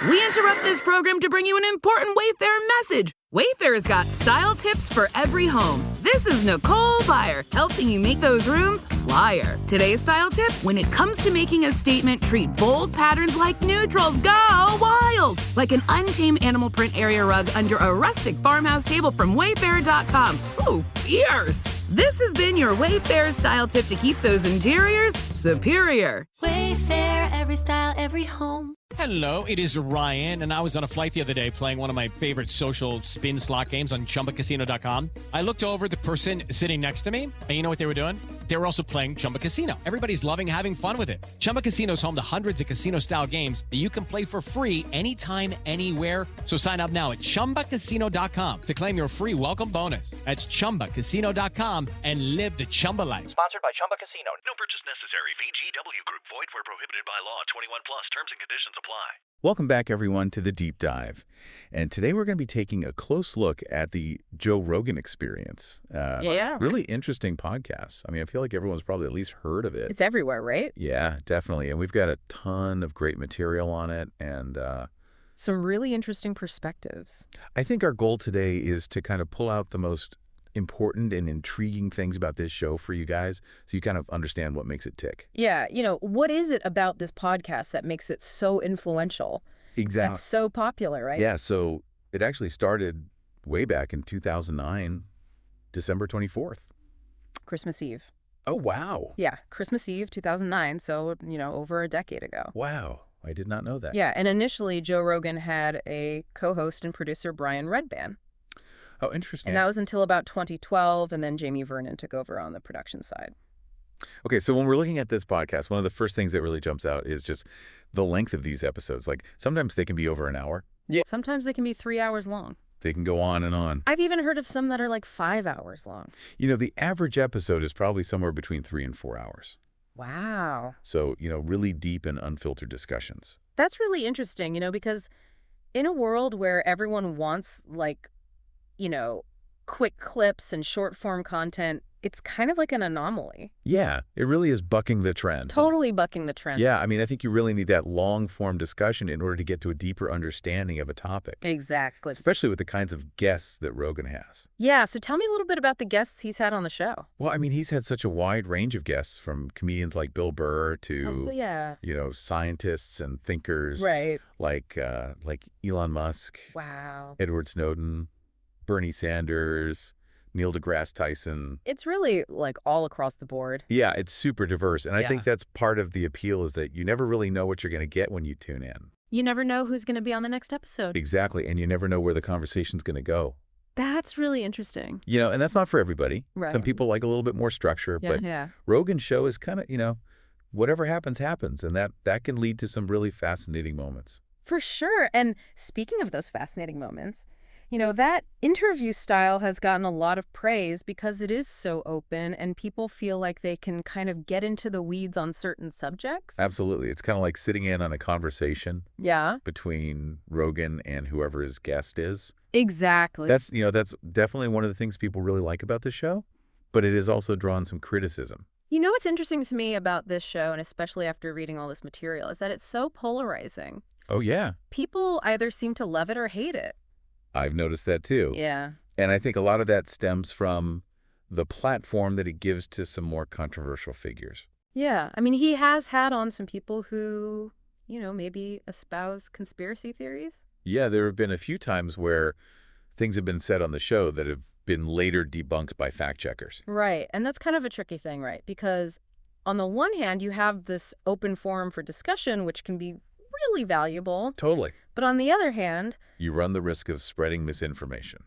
We interrupt this program to bring you an important Wayfair message. Wayfair's got style tips for every home. This is Nicole Byer, helping you make those rooms flyer. Today's style tip: when it comes to making a statement, treat bold patterns like neutrals. Go wild! Like an untamed animal print area rug under a rustic farmhouse table from Wayfair.com. Ooh, fierce! This has been your Wayfair style tip to keep those interiors superior. Wayfair, every style, every home. Hello, it is Ryan, and I was on a flight the other day playing one of my favorite social spin slot games on ChumbaCasino.com. I looked over the person sitting next to me, and you know what they were doing? They were also playing Chumba Casino. Everybody's loving having fun with it. Chumba Casino is home to hundreds of casino-style games that you can play for free anytime, anywhere. So sign up now at ChumbaCasino.com to claim your free welcome bonus. That's ChumbaCasino.com and live the Chumba life. Sponsored by Chumba Casino. No purchase necessary. VGW Group. Void where prohibited by law. 21 plus. Terms and conditions apply. Welcome back, everyone, to The Deep Dive. And today we're going to be taking a close look at the Joe Rogan Experience. Really interesting podcast. I mean, I feel like everyone's probably at least heard of it. It's everywhere, right? Yeah, definitely. And we've got a ton of great material on it and some really interesting perspectives. I think our goal today is to kind of pull out the most important and intriguing things about this show for you guys so you kind of understand what makes it tick. Yeah, what is it about this podcast that makes it so influential? Exactly. That's so popular, right? Yeah, so it actually started way back in 2009, December 24th. Christmas Eve. Oh, wow. Yeah, Christmas Eve, 2009, so, over a decade ago. Wow, I did not know that. Yeah, and initially Joe Rogan had a co-host and producer, Brian Redban. Oh, interesting. And that was until about 2012, and then Jamie Vernon took over on the production side. Okay, so when we're looking at this podcast, one of the first things that really jumps out is just the length of these episodes. Like, sometimes they can be over an hour. Yeah. Sometimes they can be 3 hours long. They can go on and on. I've even heard of some that are like 5 hours long. The average episode is probably somewhere between 3 and 4 hours. Wow. So, really deep and unfiltered discussions. That's really interesting, because in a world where everyone wants, quick clips and short-form content, it's kind of like an anomaly. Yeah, it really is bucking the trend. Totally bucking the trend. Yeah, I think you really need that long-form discussion in order to get to a deeper understanding of a topic. Exactly. Especially with the kinds of guests that Rogan has. Yeah, so tell me a little bit about the guests he's had on the show. Well, he's had such a wide range of guests, from comedians like Bill Burr to, scientists and thinkers. Right. Like Elon Musk. Wow. Edward Snowden, Bernie Sanders, Neil deGrasse Tyson. It's really all across the board. Yeah, it's super diverse. And I think that's part of the appeal, is that you never really know what you're going to get when you tune in. You never know who's going to be on the next episode. Exactly. And you never know where the conversation's going to go. That's really interesting. And that's not for everybody. Right. Some people like a little bit more structure. Yeah, but yeah. Rogan's show is kind of, whatever happens, happens. And that can lead to some really fascinating moments. For sure. And speaking of those fascinating moments, that interview style has gotten a lot of praise because it is so open and people feel like they can kind of get into the weeds on certain subjects. Absolutely. It's kind of like sitting in on a conversation between Rogan and whoever his guest is. Exactly. That's definitely one of the things people really like about this show, but it has also drawn some criticism. What's interesting to me about this show, and especially after reading all this material, is that it's so polarizing. Oh, yeah. People either seem to love it or hate it. I've noticed that too. Yeah. And I think a lot of that stems from the platform that it gives to some more controversial figures. Yeah. He has had on some people who, maybe espouse conspiracy theories. Yeah, there have been a few times where things have been said on the show that have been later debunked by fact checkers. Right. And that's kind of a tricky thing, right? Because on the one hand, you have this open forum for discussion, which can be really valuable. Totally. But on the other hand, you run the risk of spreading misinformation.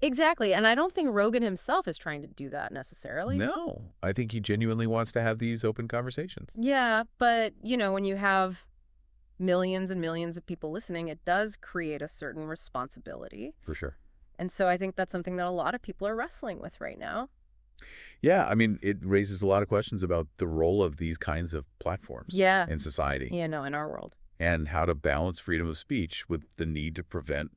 Exactly. And I don't think Rogan himself is trying to do that necessarily. No. I think he genuinely wants to have these open conversations. Yeah. But, when you have millions and millions of people listening, it does create a certain responsibility. For sure. And so I think that's something that a lot of people are wrestling with right now. Yeah, it raises a lot of questions about the role of these kinds of platforms in society. Yeah, no, in our world. And how to balance freedom of speech with the need to prevent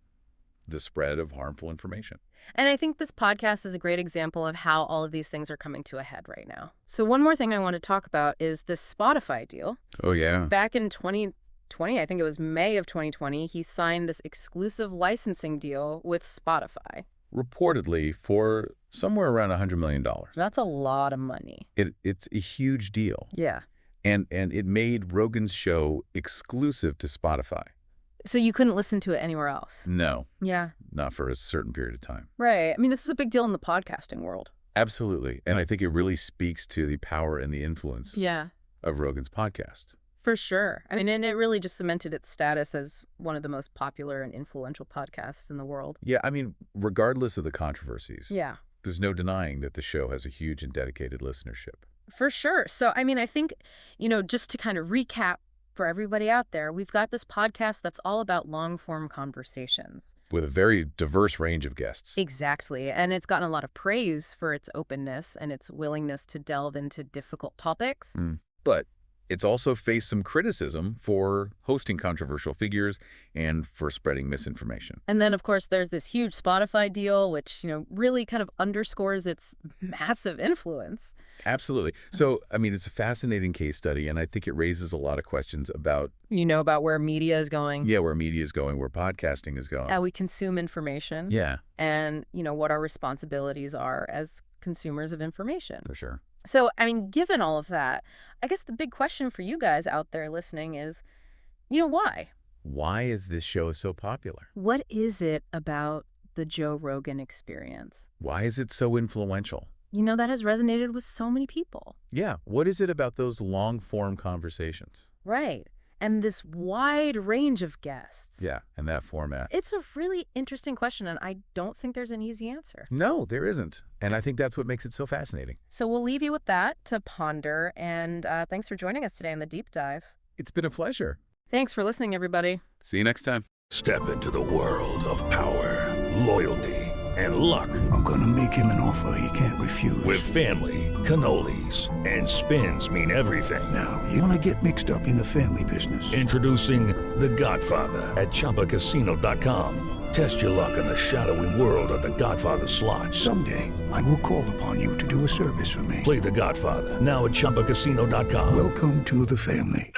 the spread of harmful information. And I think this podcast is a great example of how all of these things are coming to a head right now. So one more thing I want to talk about is this Spotify deal. Oh, yeah. Back in 2020, I think it was May of 2020, he signed this exclusive licensing deal with Spotify. Reportedly for somewhere around $100 million. That's a lot of money. It's a huge deal. Yeah. And it made Rogan's show exclusive to Spotify. So you couldn't listen to it anywhere else? No. Yeah. Not for a certain period of time. Right. I mean, this is a big deal in the podcasting world. Absolutely. And I think it really speaks to the power and the influence of Rogan's podcast. For sure. I mean, and it really just cemented its status as one of the most popular and influential podcasts in the world. Yeah, I mean, regardless of the controversies, there's no denying that the show has a huge and dedicated listenership. For sure. So, I mean, I think, just to kind of recap for everybody out there, we've got this podcast that's all about long-form conversations. With a very diverse range of guests. Exactly. And it's gotten a lot of praise for its openness and its willingness to delve into difficult topics. But it's also faced some criticism for hosting controversial figures and for spreading misinformation. And then, of course, there's this huge Spotify deal, which, really kind of underscores its massive influence. Absolutely. So, I mean, it's a fascinating case study, and I think it raises a lot of questions about... about where media is going. Yeah, where media is going, where podcasting is going. How we consume information. Yeah. And, what our responsibilities are as consumers of information. For sure. So, I mean, given all of that, I guess the big question for you guys out there listening is, why? Why is this show so popular? What is it about the Joe Rogan experience? Why is it so influential? That has resonated with so many people. Yeah. What is it about those long-form conversations? Right. And this wide range of guests. Yeah, and that format. It's a really interesting question, and I don't think there's an easy answer. No, there isn't. And I think that's what makes it so fascinating. So we'll leave you with that to ponder, and thanks for joining us today on The Deep Dive. It's been a pleasure. Thanks for listening, everybody. See you next time. Step into the world of power, loyalty, and luck. I'm going to make him an offer he can't refuse. With family, cannolis, and spins mean everything. Now, you want to get mixed up in the family business. Introducing The Godfather at ChumbaCasino.com. Test your luck in the shadowy world of The Godfather slot. Someday, I will call upon you to do a service for me. Play The Godfather now at ChumbaCasino.com. Welcome to the family.